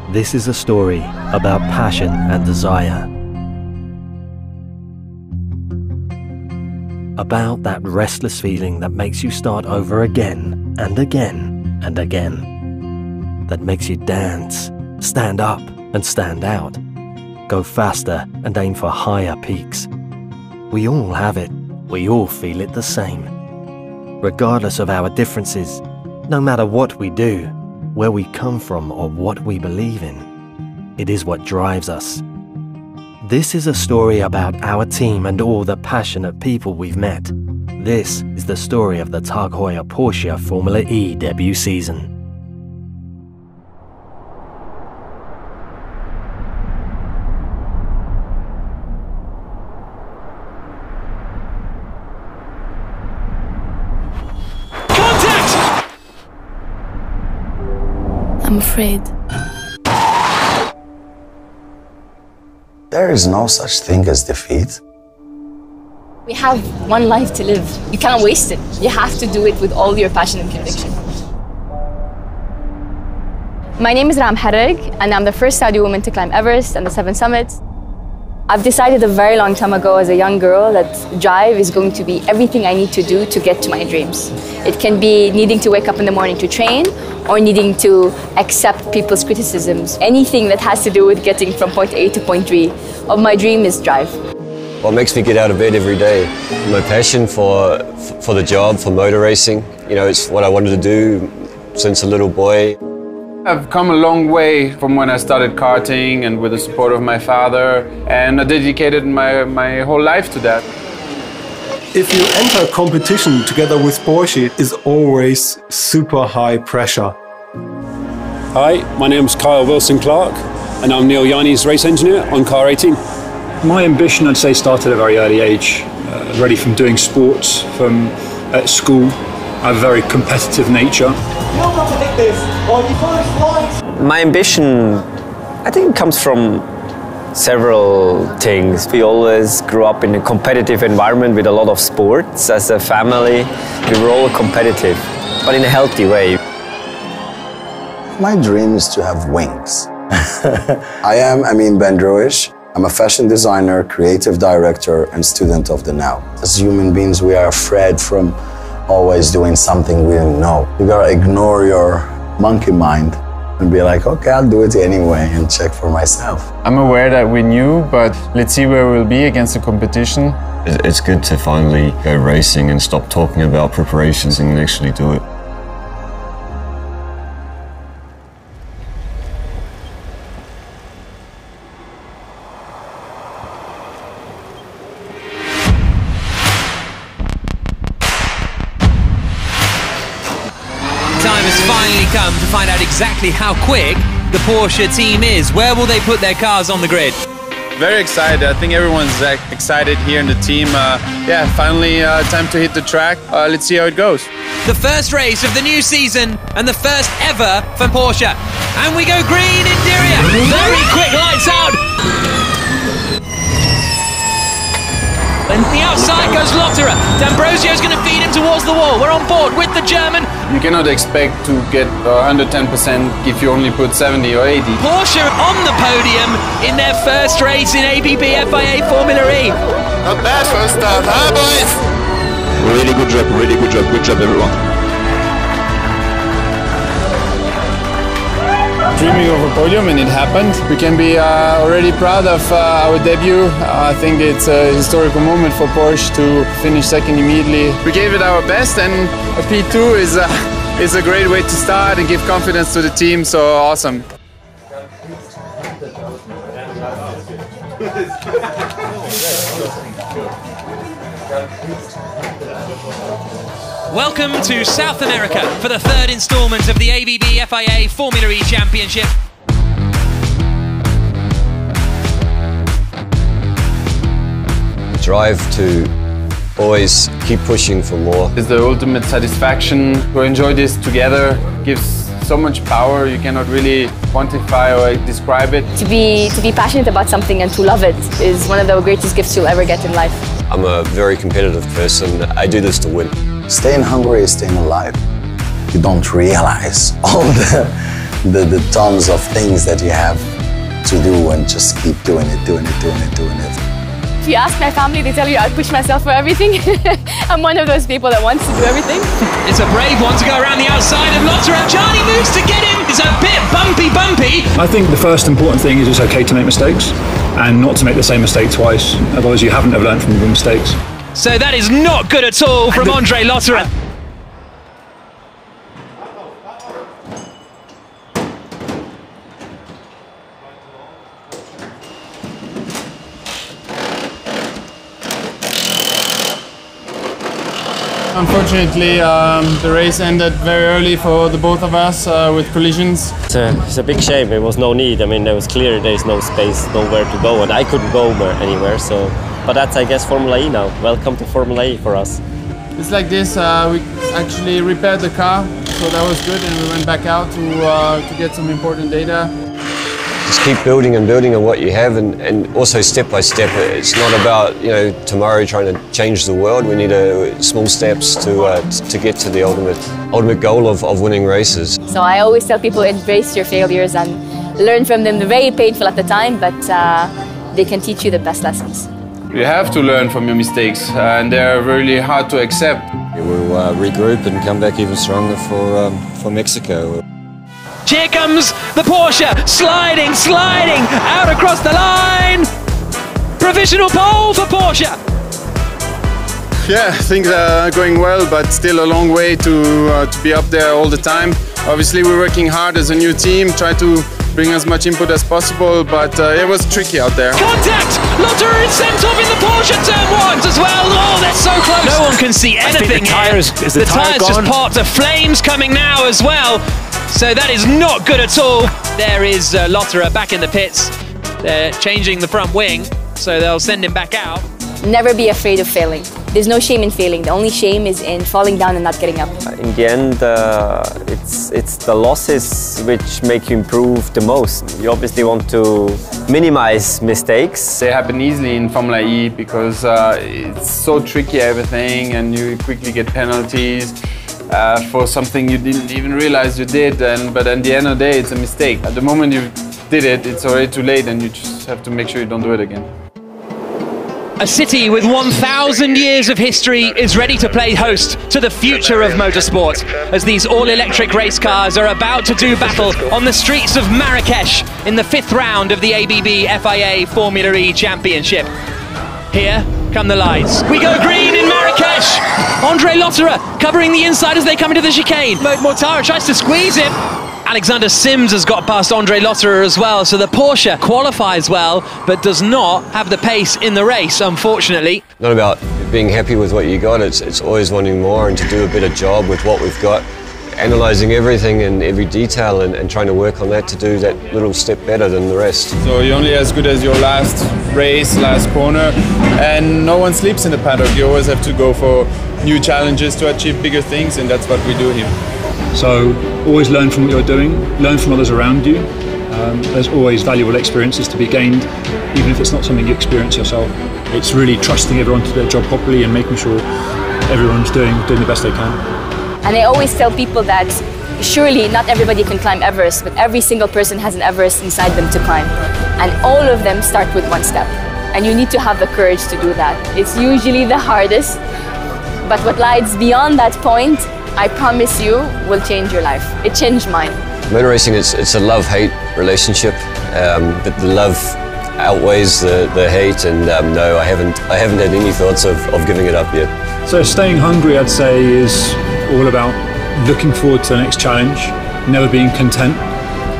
This is a story about passion and desire. About that restless feeling that makes you start over again and again and again. That makes you dance, stand up and stand out. Go faster and aim for higher peaks. We all have it. We all feel it the same. Regardless of our differences, no matter what we do, where we come from or what we believe in, it is what drives us. This is a story about our team and all the passionate people we've met. This is the story of the Tagheuer Porsche Formula E debut season. I'm afraid. There is no such thing as defeat. We have one life to live. You can't waste it. You have to do it with all your passion and conviction. My name is Ram Harag, and I'm the first Saudi woman to climb Everest and the 7 summits. I've decided a very long time ago as a young girl that drive is going to be everything I need to do to get to my dreams. It can be needing to wake up in the morning to train or needing to accept people's criticisms. Anything that has to do with getting from point A to point B of my dream is drive. What makes me get out of bed every day? My passion for the job, for motor racing. You know, it's what I wanted to do since a little boy. I've come a long way from when I started karting and with the support of my father, and I dedicated my whole life to that. If you enter a competition together with Porsche, it's always super high pressure. Hi, my name's Kyle Wilson-Clark and I'm Neil Yanni's race engineer on car 18. My ambition, I'd say, started at a very early age, already from doing sports, from at school. I have a very competitive nature. My ambition, I think, comes from several things. We always grew up in a competitive environment with a lot of sports. As a family, we were all competitive, but in a healthy way. My dream is to have wings. I am Amin Bendroish. I'm a fashion designer, creative director, and student of the now. As human beings, we are afraid from always doing something we don't know. You gotta ignore your monkey mind and be like, okay, I'll do it anyway and check for myself. I'm aware that we're new, but let's see where we'll be against the competition. It's good to finally go racing and stop talking about preparations and actually do it. Time has finally come to find out exactly how quick the Porsche team is. Where will they put their cars on the grid? Very excited. I think everyone's excited here in the team. Yeah, finally time to hit the track. Let's see how it goes. The first race of the new season and the first ever for Porsche. And we go green in Diriyah. Very quick lights out. And the outside goes Lotterer. D'Ambrosio's going to feed him towards the wall. We're on board with the German. You cannot expect to get 110% if you only put 70 or 80. Porsche on the podium in their first race in ABB FIA Formula E. Not bad first start, huh boys? Really good job everyone. Dreaming of a podium, and it happened. We can be already proud of our debut. I think it's a historical moment for Porsche to finish second immediately. We gave it our best, and a P2 is a great way to start and give confidence to the team, so awesome. Welcome to South America for the third instalment of the ABB FIA Formula E Championship. Drive to always keep pushing for more. It's the ultimate satisfaction to enjoy this together. Gives so much power, you cannot really quantify or describe it. To be passionate about something and to love it is one of the greatest gifts you'll ever get in life. I'm a very competitive person. I do this to win. Staying hungry is staying alive. You don't realize all the tons of things that you have to do and just keep doing it. If you ask my family, they tell you I push myself for everything. I'm one of those people that wants to do everything. It's a brave one to go around the outside of Lotterer. Johnny moves to get him. It's a bit bumpy. I think the first important thing is it's okay to make mistakes and not to make the same mistake twice. Otherwise you haven't learned from your mistakes. So that is not good at all from Andre Lotterer. Unfortunately, the race ended very early for the both of us with collisions. It's a big shame. There was no need. I mean, it was clear there is no space, nowhere to go, and I couldn't go anywhere. So, but that's, I guess, Formula E now. Welcome to Formula E for us. It's like this. We actually repaired the car, so that was good, and we went back out to get some important data. Just keep building and building on what you have, and also step by step. It's not about, you know, tomorrow trying to change the world. We need small steps to get to the ultimate goal of winning races. So I always tell people, embrace your failures and learn from them. They're very painful at the time, but they can teach you the best lessons. You have to learn from your mistakes, and they're really hard to accept. We'll regroup and come back even stronger for Mexico. Here comes the Porsche, sliding out across the line. Provisional pole for Porsche. Yeah, things are going well, but still a long way to be up there all the time. Obviously, we're working hard as a new team, try to bring as much input as possible, but it was tricky out there. Contact! Lotterer is sent off in the Porsche turn ones as well. Oh, they're so close. No one can see anything here. The tyres just popped. The flames coming now as well. So that is not good at all. There is Lotterer back in the pits. They're changing the front wing, so they'll send him back out. Never be afraid of failing. There's no shame in failing. The only shame is in falling down and not getting up. In the end, it's the losses which make you improve the most. You obviously want to minimize mistakes. They happen easily in Formula E because it's so tricky, everything, and you quickly get penalties for something you didn't even realize you did. But at the end of the day, it's a mistake. At the moment you did it, it's already too late, and you just have to make sure you don't do it again. A city with 1,000 years of history is ready to play host to the future of motorsport as these all-electric race cars are about to do battle on the streets of Marrakesh in the 5th round of the ABB FIA Formula E Championship. Here come the lights. We go green in Marrakesh! Andre Lotterer covering the inside as they come into the chicane. Mortara tries to squeeze him. Alexander Sims has got past Andre Lotterer as well, so the Porsche qualifies well, but does not have the pace in the race, unfortunately. Not about being happy with what you got, it's always wanting more and to do a better job with what we've got, analysing everything and every detail and trying to work on that to do that little step better than the rest. So you're only as good as your last race, last corner, and no one sleeps in the paddock. You always have to go for new challenges to achieve bigger things, and that's what we do here. So always learn from what you're doing, learn from others around you. There's always valuable experiences to be gained, even if it's not something you experience yourself. It's really trusting everyone to do their job properly and making sure everyone's doing the best they can. And I always tell people that surely not everybody can climb Everest, but every single person has an Everest inside them to climb. And all of them start with one step. And you need to have the courage to do that. It's usually the hardest, but what lies beyond that point, I promise you, will change your life. It changed mine. Motor racing, it's a love-hate relationship, but the love outweighs the hate, and no, I haven't had any thoughts of giving it up yet. So staying hungry, I'd say, is all about looking forward to the next challenge, never being content,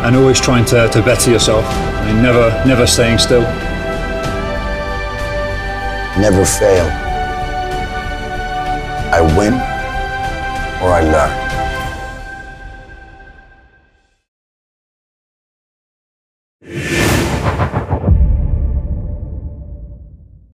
and always trying to better yourself. I mean, never staying still. Never fail. I win or I learn.